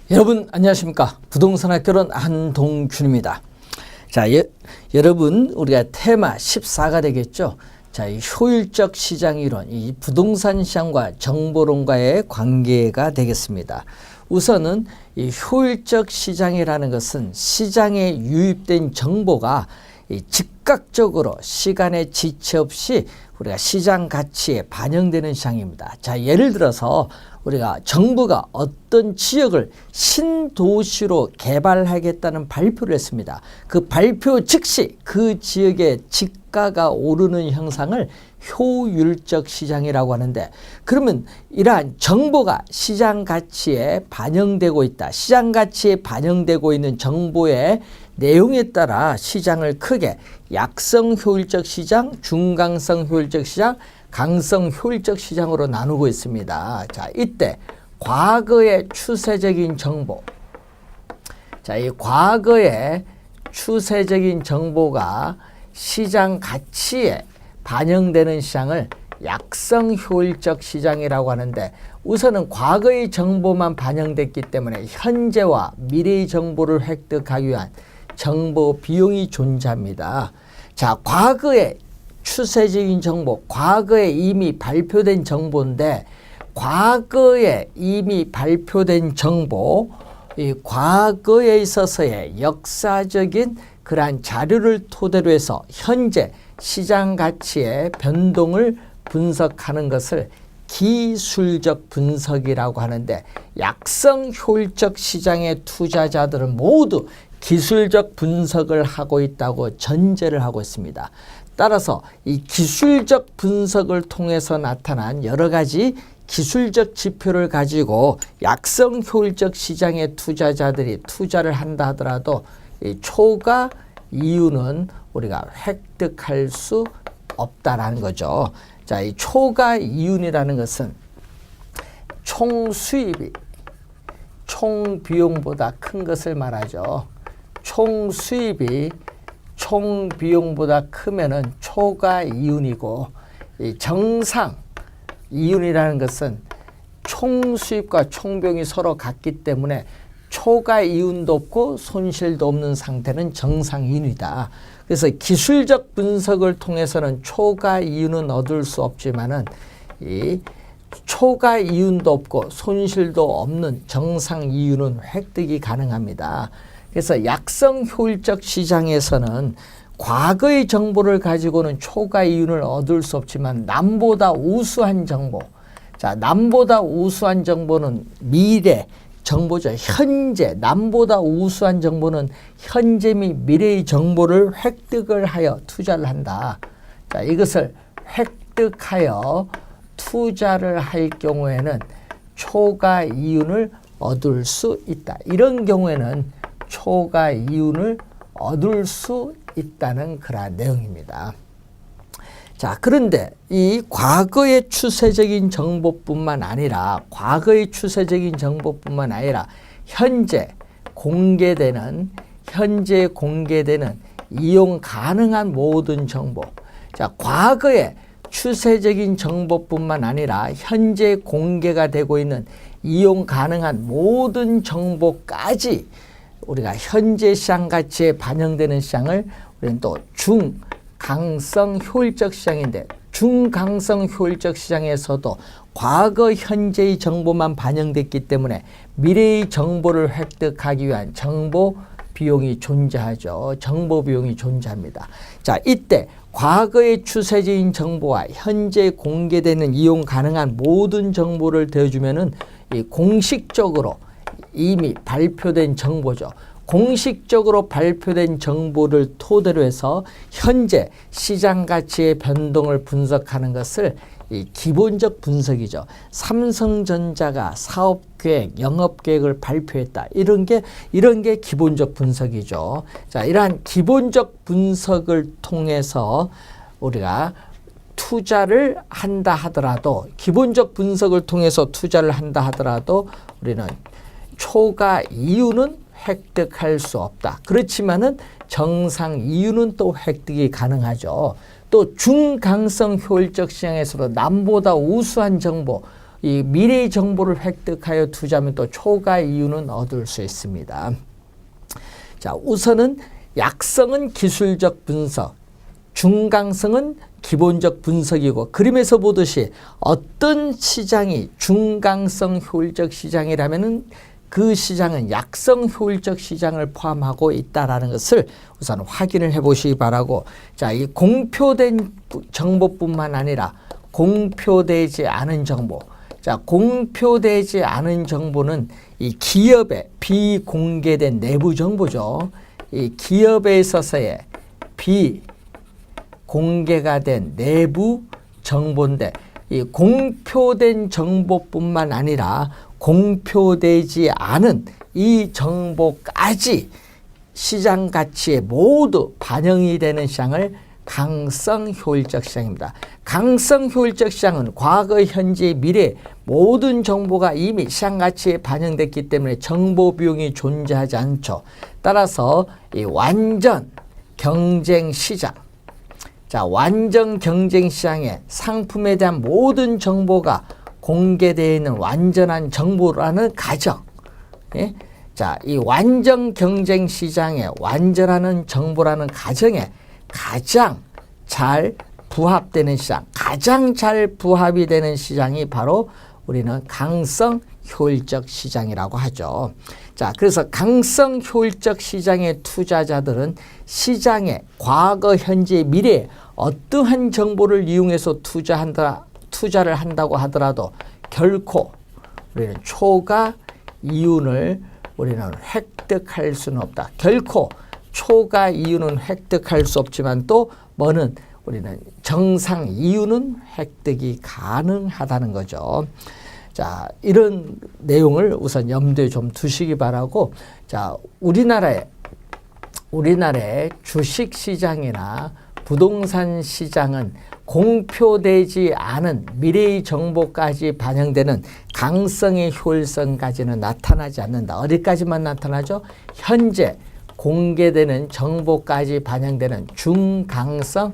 여러분 안녕하십니까? 부동산학교론 한동균입니다. 자, 여러분 우리가 테마 14가 되겠죠. 자, 이 효율적 시장 이론, 이 부동산 시장과 정보론과의 관계가 되겠습니다. 우선은 이 효율적 시장이라는 것은 시장에 유입된 정보가 즉각적으로 시간의 지체 없이 우리가 시장 가치에 반영되는 시장입니다. 자, 예를 들어서 우리가 정부가 어떤 지역을 신도시로 개발하겠다는 발표를 했습니다. 그 발표 즉시 그 지역의 집가가 오르는 현상을 효율적 시장이라고 하는데, 그러면 이러한 정보가 시장 가치에 반영되고 있다. 시장 가치에 반영되고 있는 정보의 내용에 따라 시장을 크게 약성 효율적 시장, 중강성 효율적 시장, 강성 효율적 시장으로 나누고 있습니다. 자, 이때 과거의 추세적인 정보. 자, 이 과거의 추세적인 정보가 시장 가치에 반영되는 시장을 약성 효율적 시장이라고 하는데, 우선은 과거의 정보만 반영됐기 때문에 현재와 미래의 정보를 획득하기 위한 정보 비용이 존재합니다. 자, 과거의 추세적인 정보, 과거에 이미 발표된 정보인데, 과거에 이미 발표된 정보, 이 과거에 있어서의 역사적인 그러한 자료를 토대로 해서 현재 시장 가치의 변동을 분석하는 것을 기술적 분석이라고 하는데, 약성 효율적 시장의 투자자들은 모두 기술적 분석을 하고 있다고 전제를 하고 있습니다. 따라서 이 기술적 분석을 통해서 나타난 여러 가지 기술적 지표를 가지고 약성 효율적 시장의 투자자들이 투자를 한다 하더라도 이 초과 이윤은 우리가 획득할 수 없다라는 거죠. 자, 이 초과 이윤이라는 것은 총 수입이 총 비용보다 큰 것을 말하죠. 총 수입이 총 비용보다 크면은 초과 이윤이고, 이 정상 이윤이라는 것은 총 수입과 총 비용이 서로 같기 때문에 초과 이윤도 없고 손실도 없는 상태는 정상 이윤이다. 그래서 기술적 분석을 통해서는 초과 이윤은 얻을 수 없지만은 이 초과 이윤도 없고 손실도 없는 정상 이윤은 획득이 가능합니다. 그래서 약성 효율적 시장에서는 과거의 정보를 가지고는 초과 이윤을 얻을 수 없지만 남보다 우수한 정보, 자, 남보다 우수한 정보는 미래 정보죠. 현재, 남보다 우수한 정보는 현재 및 미래의 정보를 획득을 하여 투자를 한다. 자, 이것을 획득하여 투자를 할 경우에는 초과 이윤을 얻을 수 있다. 이런 경우에는 초과 이윤을 얻을 수 있다는 그러한 내용입니다. 자, 그런데 이 과거의 추세적인 정보뿐만 아니라 현재 공개되는 이용 가능한 모든 정보. 자, 과거의 추세적인 정보뿐만 아니라 현재 공개가 되고 있는 이용 가능한 모든 정보까지 우리가 현재 시장 가치에 반영되는 시장을 우리는 또 중강성 효율적 시장인데, 중강성 효율적 시장에서도 과거 현재의 정보만 반영됐기 때문에 미래의 정보를 획득하기 위한 정보 비용이 존재하죠. 정보 비용이 존재합니다. 자, 이때 과거의 추세적인 정보와 현재 공개되는 이용 가능한 모든 정보를 더해주면은 이 공식적으로 이미 발표된 정보죠. 공식적으로 발표된 정보를 토대로 해서 현재 시장 가치의 변동을 분석하는 것을 이 기본적 분석이죠. 삼성전자가 사업계획, 영업계획을 발표했다. 이런 게 기본적 분석이죠. 자, 이러한 기본적 분석을 통해서 우리가 투자를 한다 하더라도, 기본적 분석을 통해서 투자를 한다 하더라도 우리는 초과 이윤은 획득할 수 없다. 그렇지만은 정상 이윤은 또 획득이 가능하죠. 또 중강성 효율적 시장에서도 남보다 우수한 정보, 이 미래의 정보를 획득하여 투자하면 또 초과 이윤은 얻을 수 있습니다. 자, 우선은 약성은 기술적 분석, 중강성은 기본적 분석이고, 그림에서 보듯이 어떤 시장이 중강성 효율적 시장이라면은 그 시장은 약성 효율적 시장을 포함하고 있다라는 것을 우선 확인을 해 보시기 바라고, 자, 이 공표된 정보뿐만 아니라 공표되지 않은 정보. 자, 공표되지 않은 정보는 이 기업의 비공개된 내부 정보죠. 이 기업에 있어서의 비공개가 된 내부 정보인데, 이 공표된 정보뿐만 아니라 공표되지 않은 이 정보까지 시장 가치에 모두 반영이 되는 시장을 강성 효율적 시장입니다. 강성 효율적 시장은 과거, 현재, 미래 모든 정보가 이미 시장 가치에 반영됐기 때문에 정보 비용이 존재하지 않죠. 따라서 이 완전 경쟁 시장, 자, 완전 경쟁 시장에 상품에 대한 모든 정보가 공개되어 있는 완전한 정보라는 가정. 예? 자, 이 완전 경쟁 시장에 완전한 정보라는 가정에 가장 잘 부합되는 시장, 가장 잘 부합이 되는 시장이 바로 우리는 강성 효율적 시장이라고 하죠. 자, 그래서 강성 효율적 시장의 투자자들은 시장의 과거, 현재, 미래 어떠한 정보를 이용해서 투자를 한다고 하더라도 결코 우리는 초과 이윤을 우리는 획득할 수는 없다. 결코 초과 이윤은 획득할 수 없지만 또 뭐는 우리는 정상 이윤은 획득이 가능하다는 거죠. 자, 이런 내용을 우선 염두에 좀 두시기 바라고, 자, 우리나라의 주식 시장이나 부동산 시장은 공표되지 않은 미래의 정보까지 반영되는 강성의 효율성까지는 나타나지 않는다. 어디까지만 나타나죠? 현재 공개되는 정보까지 반영되는 중강성까지의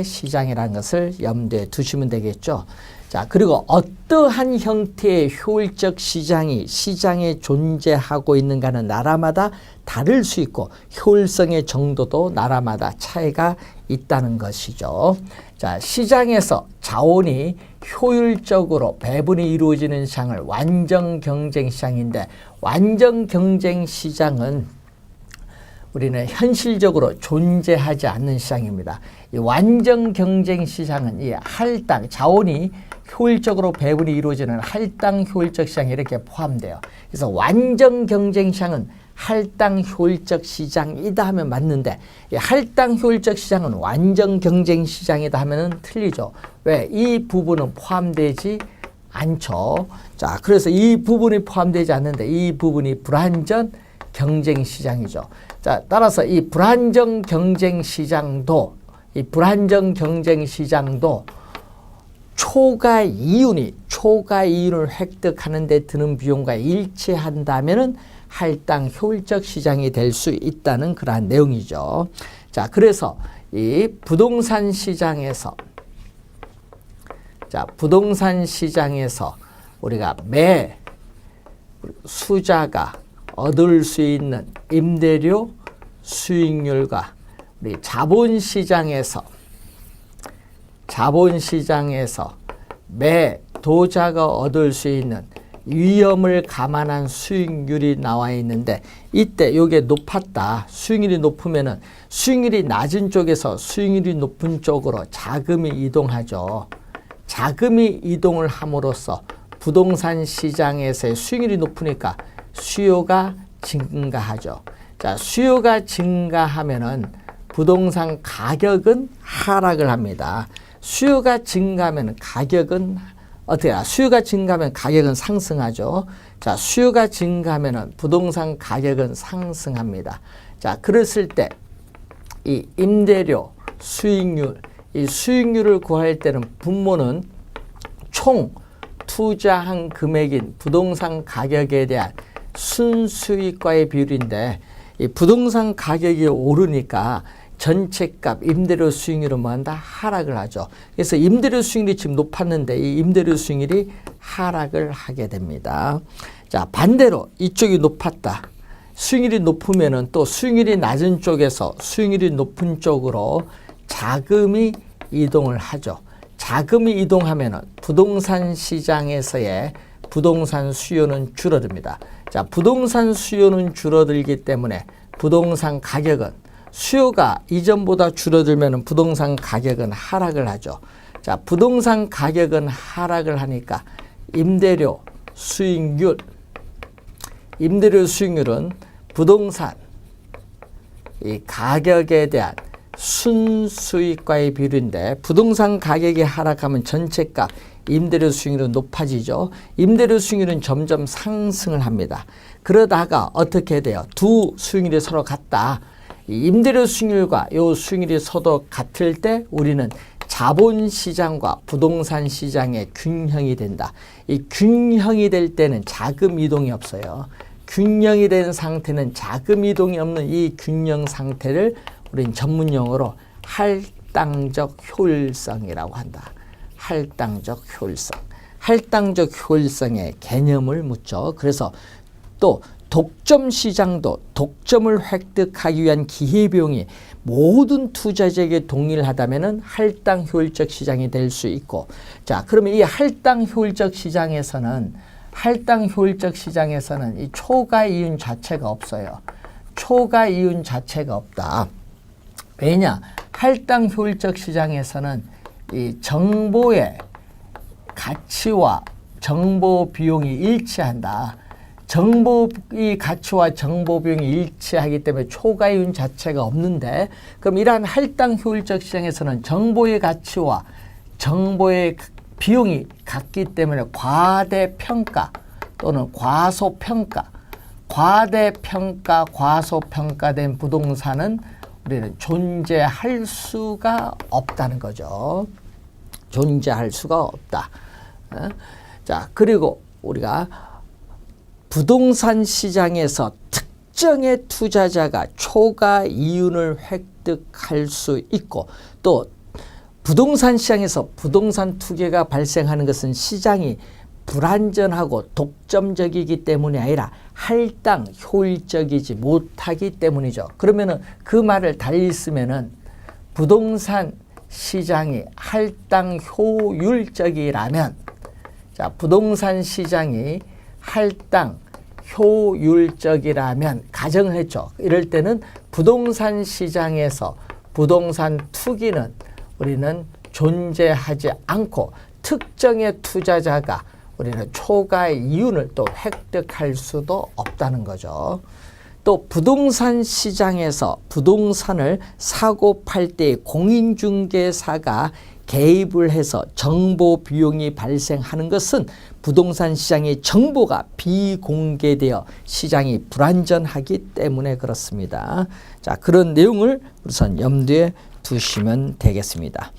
시장이라는 것을 염두에 두시면 되겠죠. 자, 그리고 어떠한 형태의 효율적 시장에 존재하고 있는가는 나라마다 다를 수 있고 효율성의 정도도 나라마다 차이가 있다는 것이죠. 자, 시장에서 자원이 효율적으로 배분이 이루어지는 시장을 완전 경쟁 시장인데, 완전 경쟁 시장은 우리는 현실적으로 존재하지 않는 시장입니다. 이 완전 경쟁 시장은 이 할당, 자원이 효율적으로 배분이 이루어지는 할당 효율적 시장이 이렇게 포함돼요. 그래서 완전 경쟁 시장은 할당 효율적 시장이다 하면 맞는데, 이 할당 효율적 시장은 완전 경쟁 시장이다 하면은 틀리죠. 왜? 이 부분은 포함되지 않죠. 자, 그래서 이 부분이 포함되지 않는데 이 부분이 불완전 경쟁 시장이죠. 자, 따라서 이 불완전 경쟁 시장도 초과 이윤을 획득하는 데 드는 비용과 일치한다면은 할당 효율적 시장이 될 수 있다는 그러한 내용이죠. 자, 그래서 이 부동산 시장에서 우리가 매 수자가 얻을 수 있는 임대료 수익률과 우리 자본시장에서 매 도자가 얻을 수 있는 위험을 감안한 수익률이 나와 있는데, 이때 이게 높았다. 수익률이 높으면은 수익률이 낮은 쪽에서 수익률이 높은 쪽으로 자금이 이동하죠. 자금이 이동을 함으로써 부동산 시장에서의 수익률이 높으니까 수요가 증가하죠. 자, 수요가 증가하면은 부동산 가격은 하락을 합니다. 수요가 증가하면 가격은 수요가 증가하면 가격은 상승하죠. 자, 수요가 증가하면 부동산 가격은 상승합니다. 자, 그랬을 때 이 임대료 수익률, 이 수익률을 구할 때는 분모는 총 투자한 금액인 부동산 가격에 대한 순수익과의 비율인데, 이 부동산 가격이 오르니까 전체값 임대료 수익률은 뭐한다? 하락을 하죠. 그래서 임대료 수익률이 지금 높았는데 이 임대료 수익률이 하락을 하게 됩니다. 자, 반대로 이쪽이 높았다. 수익률이 높으면은 또 수익률이 낮은 쪽에서 수익률이 높은 쪽으로 자금이 이동을 하죠. 자금이 이동하면은 부동산 시장에서의 부동산 수요는 줄어듭니다. 자, 부동산 수요는 줄어들기 때문에 부동산 가격은 수요가 이전보다 줄어들면 부동산 가격은 하락을 하죠. 자, 부동산 가격은 하락을 하니까 임대료 수익률은 부동산 이 가격에 대한 순수익과의 비율인데 부동산 가격이 하락하면 전체값 임대료 수익률은 높아지죠. 임대료 수익률은 점점 상승을 합니다. 그러다가 어떻게 돼요? 두 수익률이 서로 같다. 임대료 수익률과 이 수익률이 서로 같을 때 우리는 자본시장과 부동산 시장의 균형이 된다. 이 균형이 될 때는 자금 이동이 없어요. 균형이 된 상태는 자금 이동이 없는 이 균형 상태를 우리는 전문용어로 할당적 효율성이라고 한다. 할당적 효율성. 할당적 효율성의 개념을 묻죠. 그래서 또 독점 시장도 독점을 획득하기 위한 기회비용이 모든 투자자에게 동일하다면은 할당 효율적 시장이 될 수 있고, 자, 그러면 이 할당 효율적 시장에서는 이 초과 이윤 자체가 없어요. 초과 이윤 자체가 없다. 왜냐? 할당 효율적 시장에서는 이 정보의 가치와 정보 비용이 일치한다. 정보의 가치와 정보 비용이 일치하기 때문에 초과이윤 자체가 없는데, 그럼 이러한 할당 효율적 시장에서는 정보의 가치와 정보의 비용이 같기 때문에 과대평가 또는 과소평가, 과소평가된 부동산은 우리는 존재할 수가 없다는 거죠. 존재할 수가 없다. 자, 그리고 우리가 부동산 시장에서 특정의 투자자가 초과 이윤을 획득할 수 있고, 또 부동산 시장에서 부동산 투기가 발생하는 것은 시장이 불안전하고 독점적이기 때문이 아니라 할당 효율적이지 못하기 때문이죠. 그러면은 그 말을 달리 쓰면은 부동산 시장이 할당 효율적이라면, 자, 부동산 시장이 할당 효율적이라면 가정을 했죠. 이럴 때는 부동산 시장에서 부동산 투기는 우리는 존재하지 않고 특정의 투자자가 우리는 초과의 이윤을 또 획득할 수도 없다는 거죠. 또 부동산 시장에서 부동산을 사고 팔 때 공인중개사가 개입을 해서 정보 비용이 발생하는 것은 부동산 시장의 정보가 비공개되어 시장이 불안전하기 때문에 그렇습니다. 자, 그런 내용을 우선 염두에 두시면 되겠습니다.